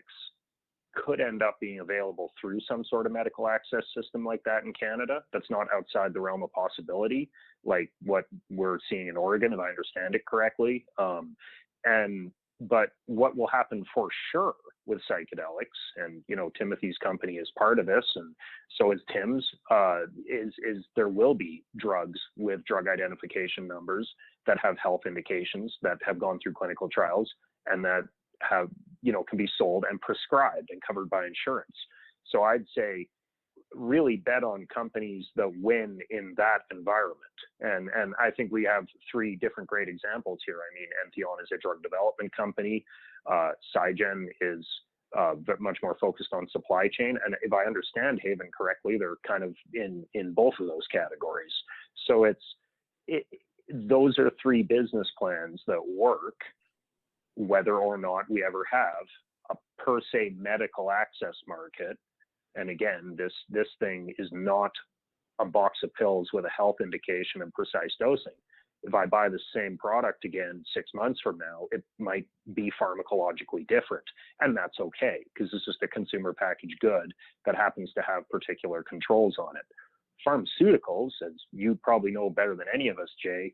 could end up being available through some sort of medical access system like that in Canada. That's not outside the realm of possibility, like what we're seeing in Oregon, if I understand it correctly. But what will happen for sure with psychedelics, and Timothy's company is part of this, and so is Tim's, is there will be drugs with drug identification numbers that have health indications, that have gone through clinical trials, and that have can be sold and prescribed and covered by insurance. So I'd say really bet on companies that win in that environment. And I think we have three different great examples here. I mean, Entheon is a drug development company. Cygen is much more focused on supply chain. And if I understand Haven correctly, they're kind of in both of those categories. So those are three business plans that work, whether or not we ever have a per se medical access market. And again, this thing is not a box of pills with a health indication and precise dosing. If I buy the same product again 6 months from now, it might be pharmacologically different. And that's okay, because it's just a consumer packaged good that happens to have particular controls on it. Pharmaceuticals, as you probably know better than any of us, Jay,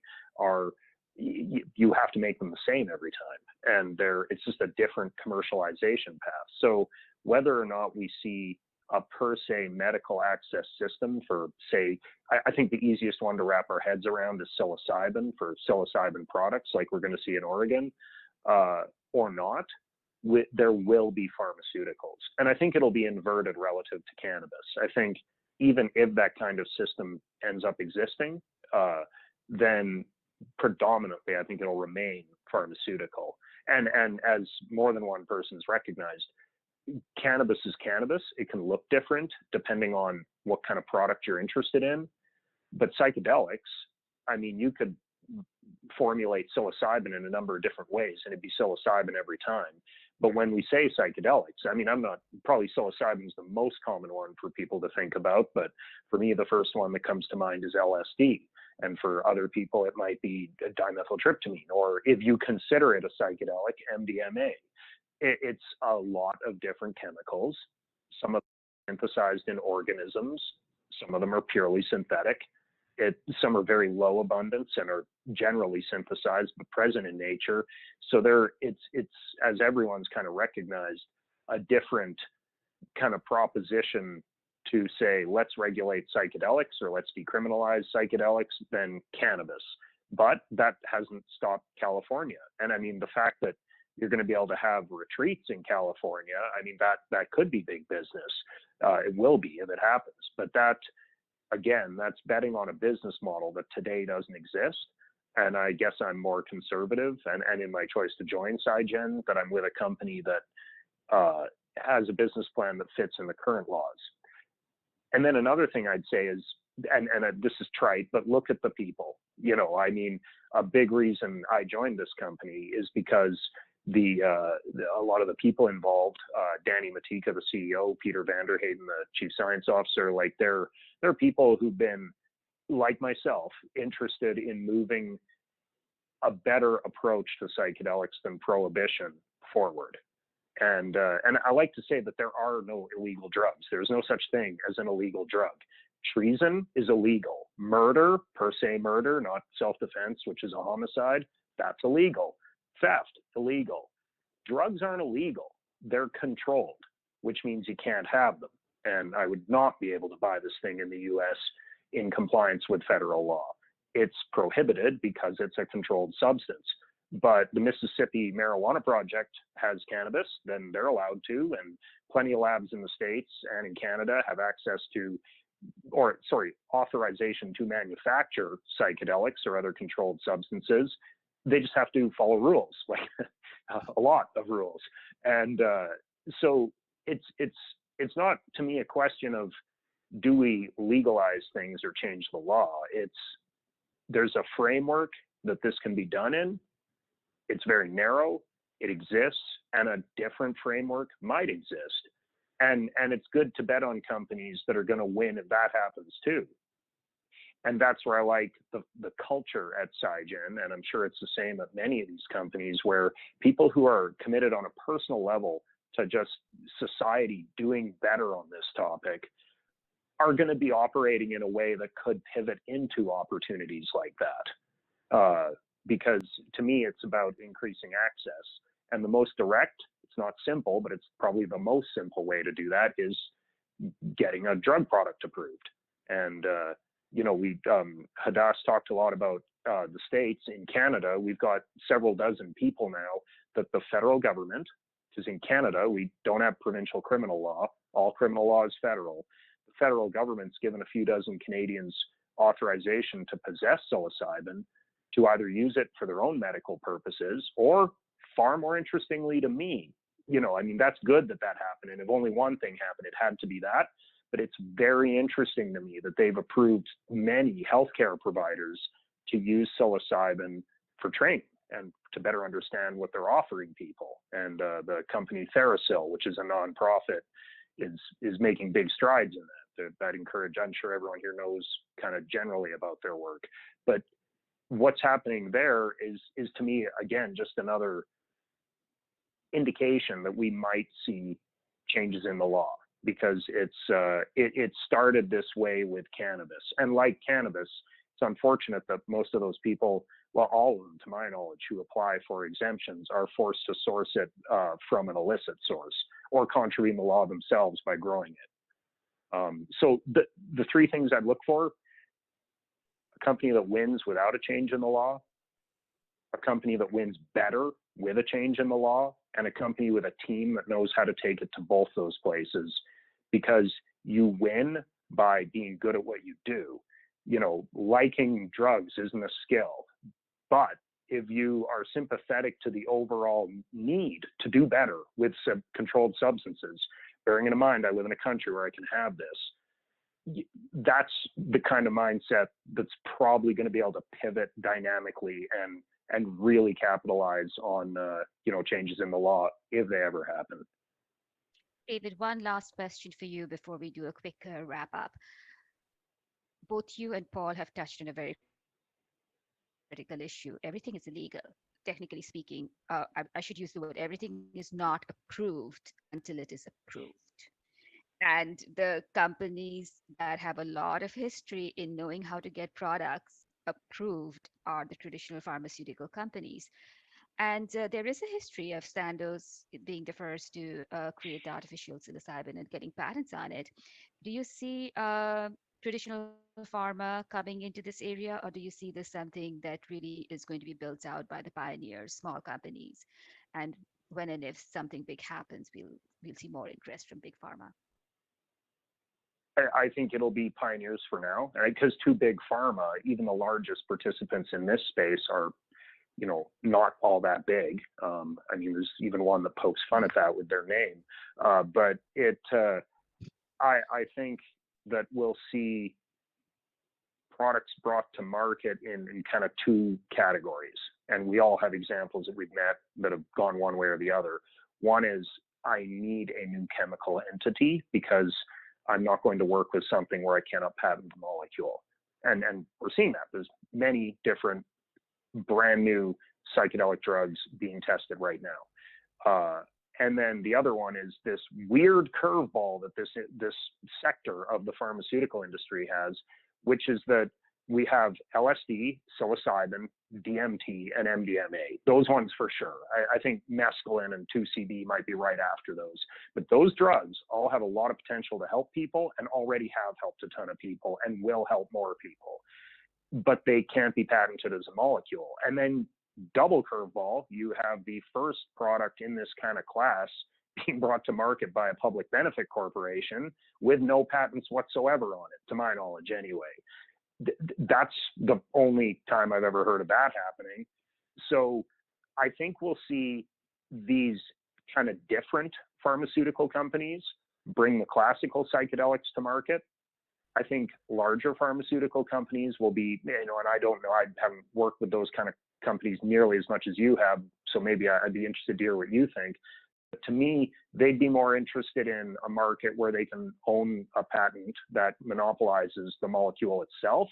you have to make them the same every time. And it's just a different commercialization path. So whether or not we see a per se medical access system for, say, I think the easiest one to wrap our heads around is psilocybin for psilocybin products, like we're going to see in Oregon, or not, there will be pharmaceuticals. And I think it'll be inverted relative to cannabis. I think even if that kind of system ends up existing, then predominantly I think it'll remain pharmaceutical. And as more than one person's recognized, cannabis is cannabis. It can look different depending on what kind of product you're interested in. But psychedelics, I mean, you could formulate psilocybin in a number of different ways and it'd be psilocybin every time. But when we say psychedelics, I mean, probably psilocybin is the most common one for people to think about, but for me, the first one that comes to mind is LSD. And for other people, it might be dimethyltryptamine, or if you consider it a psychedelic, MDMA. It's a lot of different chemicals. Some of them are synthesized in organisms. Some of them are purely synthetic. Some are very low abundance and are generally synthesized but present in nature. So it's as everyone's kind of recognized, a different kind of proposition to say, let's regulate psychedelics or let's decriminalize psychedelics than cannabis. But that hasn't stopped California. And I mean, the fact that you're going to be able to have retreats in California, I mean, that could be big business. It will be if it happens. But that, again, that's betting on a business model that today doesn't exist. And I guess I'm more conservative and in my choice to join Psygen, that I'm with a company that has a business plan that fits in the current laws. And then another thing I'd say is, and this is trite, but look at the people. You know, I mean, a big reason I joined this company is because a lot of the people involved, Danny Matika, the CEO, Peter Vanderheyden, the chief science officer, like they're people who've been, like myself, interested in moving a better approach to psychedelics than prohibition forward. And I like to say that there are no illegal drugs. There's no such thing as an illegal drug. Treason is illegal. Murder, per se murder, not self-defense, which is a homicide, that's illegal. Theft, illegal. Drugs aren't illegal. They're controlled, which means you can't have them. And I would not be able to buy this thing in the US in compliance with federal law. It's prohibited because it's a controlled substance. But the Mississippi Marijuana Project has cannabis, then they're allowed to, and plenty of labs in the States and in Canada have access to, authorization to manufacture psychedelics or other controlled substances. They just have to follow rules, like a lot of rules. And so it's not, to me, a question of do we legalize things or change the law. There's a framework that this can be done in. It's very narrow, it exists, and a different framework might exist. And it's good to bet on companies that are going to win if that happens too. And that's where I like the culture at Psygen, and I'm sure it's the same at many of these companies, where people who are committed on a personal level to just society doing better on this topic are going to be operating in a way that could pivot into opportunities like that. Because to me, it's about increasing access. And the most direct, it's not simple, but it's probably the most simple way to do that is getting a drug product approved. And, Hadass talked a lot about the States. In Canada, we've got several dozen people now that the federal government, because in Canada, we don't have provincial criminal law. All criminal law is federal. The federal government's given a few dozen Canadians authorization to possess psilocybin, to either use it for their own medical purposes, or far more interestingly to me, that's good that happened. And if only one thing happened, it had to be that. But it's very interesting to me that they've approved many healthcare providers to use psilocybin for training and to better understand what they're offering people. And the company TheraSil, which is a nonprofit, is making big strides in that. That encourage, I'm sure everyone here knows kind of generally about their work. But what's happening there is to me, again, just another indication that we might see changes in the law, because it started this way with cannabis. And like cannabis, it's unfortunate that most of those people, well, all of them, to my knowledge, who apply for exemptions are forced to source it from an illicit source or contravene the law themselves by growing it. So the three things I'd look for: a company that wins without a change in the law, a company that wins better with a change in the law, and a company with a team that knows how to take it to both those places. Because you win by being good at what you do. Liking drugs isn't a skill, but if you are sympathetic to the overall need to do better with controlled substances, bearing in mind I live in a country where I can have this, that's the kind of mindset that's probably going to be able to pivot dynamically and really capitalize on changes in the law if they ever happen. David, one last question for you before we do a quick wrap up. Both you and Paul have touched on a very critical issue. Everything is illegal, technically speaking. I should use the word everything is not approved until it is approved. And the companies that have a lot of history in knowing how to get products approved are the traditional pharmaceutical companies. And there is a history of Sandoz being the first to create the artificial psilocybin and getting patents on it. Do you see traditional pharma coming into this area, or do you see this something that really is going to be built out by the pioneers, small companies? And when and if something big happens, we'll see more interest from big pharma. I think it'll be pioneers for now, right? Because too big pharma, even the largest participants in this space are, not all that big. I mean, there's even one that pokes fun at that with their name. But I think that we'll see products brought to market in kind of two categories. And we all have examples that we've met that have gone one way or the other. One is I need a new chemical entity because I'm not going to work with something where I cannot patent the molecule. And we're seeing that. There's many different brand new psychedelic drugs being tested right now. And then the other one is this weird curveball that this sector of the pharmaceutical industry has, which is that we have LSD, psilocybin, DMT, and MDMA. Those ones for sure. I think mescaline and 2CB might be right after those. But those drugs all have a lot of potential to help people and already have helped a ton of people and will help more people. But they can't be patented as a molecule. And then double curveball, you have the first product in this kind of class being brought to market by a public benefit corporation with no patents whatsoever on it, to my knowledge anyway. That's the only time I've ever heard of that happening. So I think we'll see these kind of different pharmaceutical companies bring the classical psychedelics to market. I think larger pharmaceutical companies will be, and I don't know, I haven't worked with those kind of companies nearly as much as you have, so maybe I'd be interested to hear what you think. But to me, they'd be more interested in a market where they can own a patent that monopolizes the molecule itself.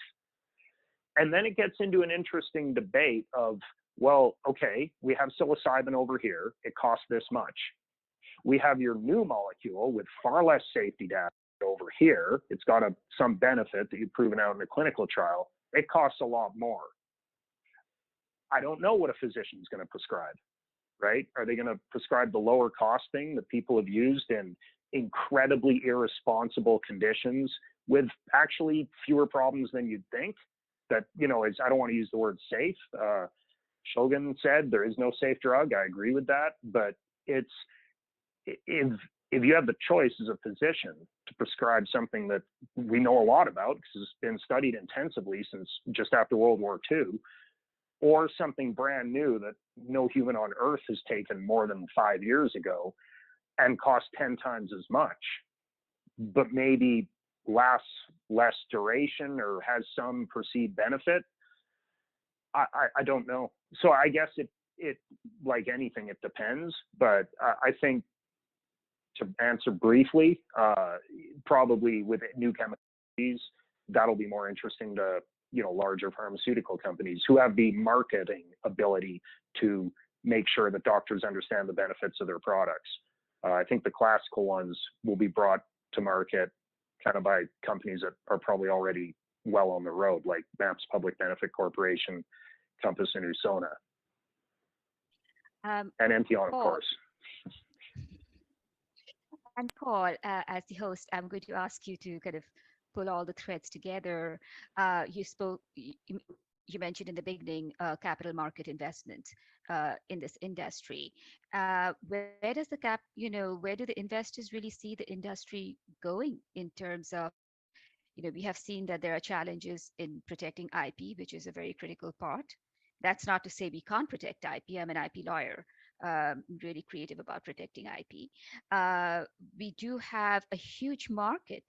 And then it gets into an interesting debate of, well, okay, we have psilocybin over here. It costs this much. We have your new molecule with far less safety data over here. It's got some benefit that you've proven out in a clinical trial. It costs a lot more. I don't know what a physician is going to prescribe. Right? Are they going to prescribe the lower cost thing that people have used in incredibly irresponsible conditions with actually fewer problems than you'd think? That, I don't want to use the word safe. Shogun said there is no safe drug. I agree with that. But it's, if you have the choice as a physician to prescribe something that we know a lot about because it's been studied intensively since just after World War II, or something brand new that no human on earth has taken more than 5 years ago and costs 10 times as much, but maybe lasts less duration or has some perceived benefit, I don't know. So I guess it like anything, it depends. But I think, to answer briefly, probably with new chemicals, that'll be more interesting to larger pharmaceutical companies who have the marketing ability to make sure that doctors understand the benefits of their products. I think the classical ones will be brought to market kind of by companies that are probably already well on the road, like MAPS Public Benefit Corporation, Compass, and Usona. And Entheon, of course. And Paul, as the host, I'm going to ask you to kind of pull all the threads together. You mentioned in the beginning capital market investment in this industry. Where does where do the investors really see the industry going in terms of, we have seen that there are challenges in protecting IP, which is a very critical part. That's not to say we can't protect IP. I'm an IP lawyer, really creative about protecting IP. We do have a huge market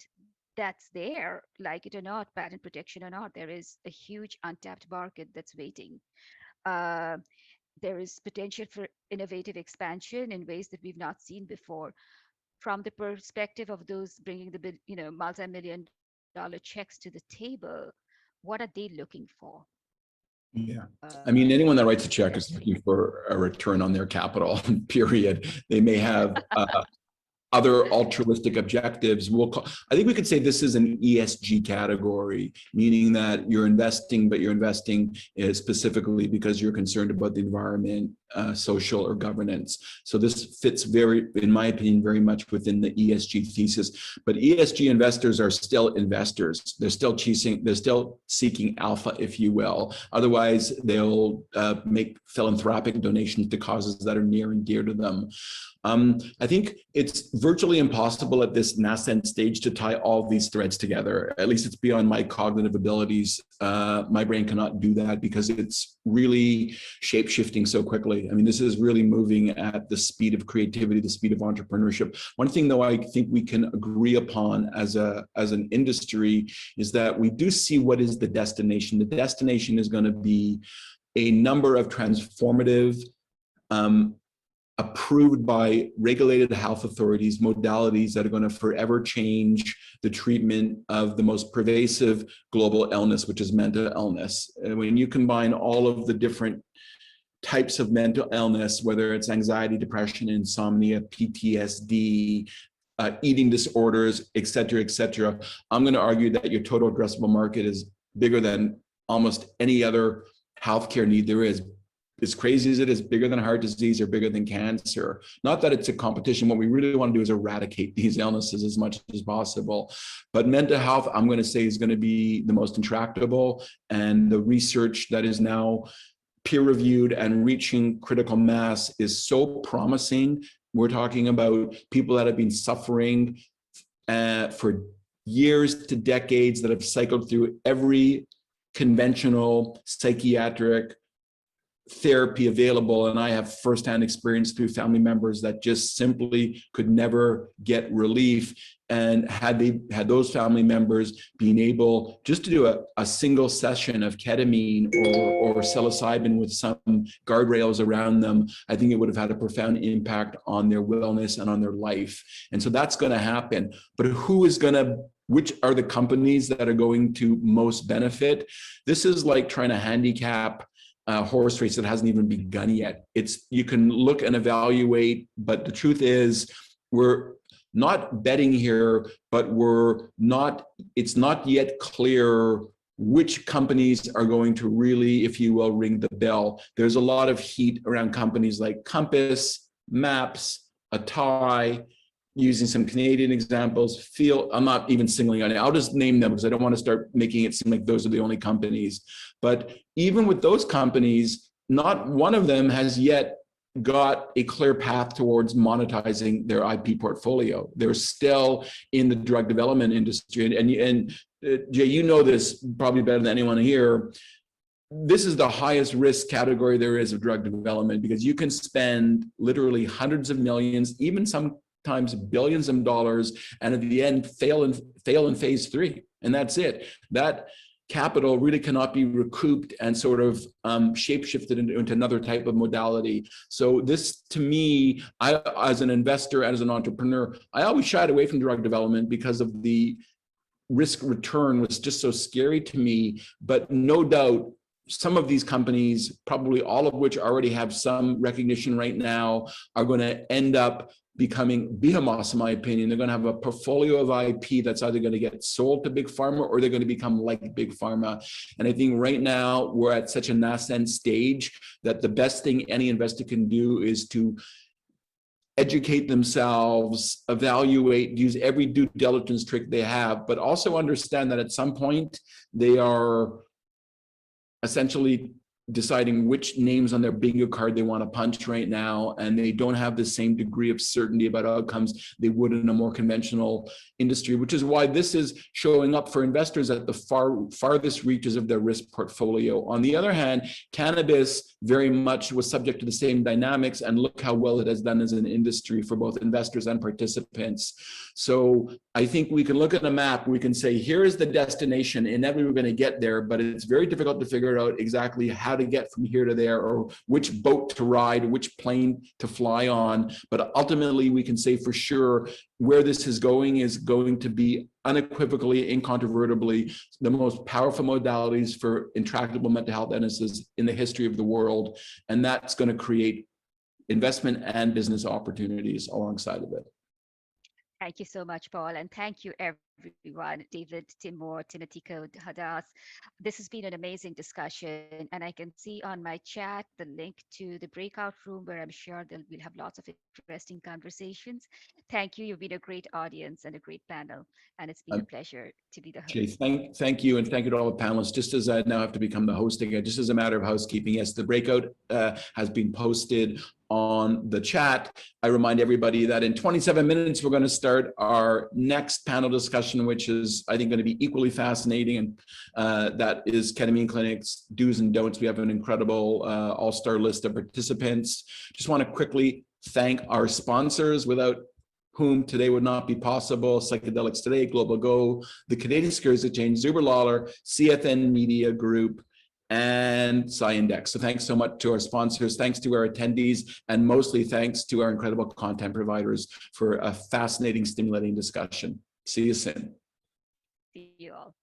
that's there, like it or not, patent protection or not. There is a huge untapped market that's waiting. Uh, there is potential for innovative expansion in ways that we've not seen before. From the perspective of those bringing the multi-million-dollar checks to the table, what are they looking for? Yeah. I mean, anyone that writes a check is looking for a return on their capital, period. They may have other altruistic objectives. I think we could say this is an ESG category, meaning that you're investing, but you're investing specifically because you're concerned about the environment, social or governance. So this fits in my opinion, very much within the ESG thesis. But ESG investors are still investors. They're still seeking alpha, if you will. Otherwise, they'll make philanthropic donations to causes that are near and dear to them. I think it's virtually impossible at this nascent stage to tie all these threads together. At least it's beyond my cognitive abilities. My brain cannot do that because it's really shape-shifting so quickly. I mean, this is really moving at the speed of creativity, the speed of entrepreneurship. One thing, though, I think we can agree upon as an industry is that we do see what is the destination. The destination is going to be a number of transformative, approved by regulated health authorities, modalities that are going to forever change the treatment of the most pervasive global illness, which is mental illness. And when you combine all of the different types of mental illness, whether it's anxiety, depression, insomnia, PTSD, eating disorders, et cetera, I'm going to argue that your total addressable market is bigger than almost any other healthcare need there is. As crazy as it is, bigger than heart disease or bigger than cancer. Not that it's a competition. What we really want to do is eradicate these illnesses as much as possible. But mental health, I'm going to say, is going to be the most intractable. And the research that is now peer-reviewed and reaching critical mass is so promising. We're talking about people that have been suffering for years to decades, that have cycled through every conventional psychiatric therapy available, and I have firsthand experience through family members that just simply could never get relief. And had those family members been able just to do a single session of ketamine or psilocybin with some guardrails around them, I think it would have had a profound impact on their wellness and on their life. And so that's going to happen. But which are the companies that are going to most benefit? This is like trying to handicap a horse race that hasn't even begun yet. You can look and evaluate, but the truth is we're not betting here, but it's not yet clear which companies are going to really, if you will, ring the bell. There's a lot of heat around companies like Compass, Maps, Atai, using some Canadian examples. I'm not even singling out. I'll just name them because I don't want to start making it seem like those are the only companies. But even with those companies, not one of them has yet got a clear path towards monetizing their IP portfolio. They're still in the drug development industry. And Jay, you know this probably better than anyone here. This is the highest risk category there is of drug development, because you can spend literally hundreds of millions, even sometimes billions of dollars, and at the end fail in phase 3, and that's it. That capital really cannot be recouped and sort of shape-shifted into another type of modality. So this, to me, as an investor and as an entrepreneur, I always shied away from drug development because of the risk return was just so scary to me. But no doubt, some of these companies, probably all of which already have some recognition right now, are going to end up becoming behemoths, in my opinion. They're going to have a portfolio of IP that's either going to get sold to big pharma or they're going to become like big pharma. And I think right now we're at such a nascent stage that the best thing any investor can do is to educate themselves, evaluate, use every due diligence trick they have, but also understand that at some point they are essentially deciding which names on their bingo card they want to punch right now, and they don't have the same degree of certainty about outcomes they would in a more conventional industry, which is why this is showing up for investors at the farthest reaches of their risk portfolio. On the other hand, cannabis very much was subject to the same dynamics, and look how well it has done as an industry for both investors and participants. So I think we can look at a map, we can say, here is the destination, inevitably we're going to get there, but it's very difficult to figure out exactly how to get from here to there, or which boat to ride, which plane to fly on. But ultimately, we can say for sure where this is going to be unequivocally, incontrovertibly, the most powerful modalities for intractable mental health illnesses in the history of the world. And that's going to create investment and business opportunities alongside of it. Thank you so much, Paul, and thank you everyone, David, Timur, Tinatiko, Hadas. This has been an amazing discussion, and I can see on my chat the link to the breakout room where I'm sure we'll have lots of interesting conversations. Thank you. You've been a great audience and a great panel, and it's been a pleasure to be the host. Jay, thank you, and thank you to all the panelists. Just as I now have to become the host again, just as a matter of housekeeping, yes, the breakout has been posted on the chat. I remind everybody that in 27 minutes, we're going to start our next panel discussion, which is, I think, going to be equally fascinating. And that is ketamine clinics, do's and don'ts. We have an incredible all-star list of participants. Just want to quickly thank our sponsors, without whom today would not be possible: Psychedelics Today, Global Go, the Canadian Securities Exchange, Zuber Lawler, CFN Media Group, and PsyIndex. So thanks so much to our sponsors, thanks to our attendees, and mostly thanks to our incredible content providers for a fascinating, stimulating discussion. See you soon. See you all.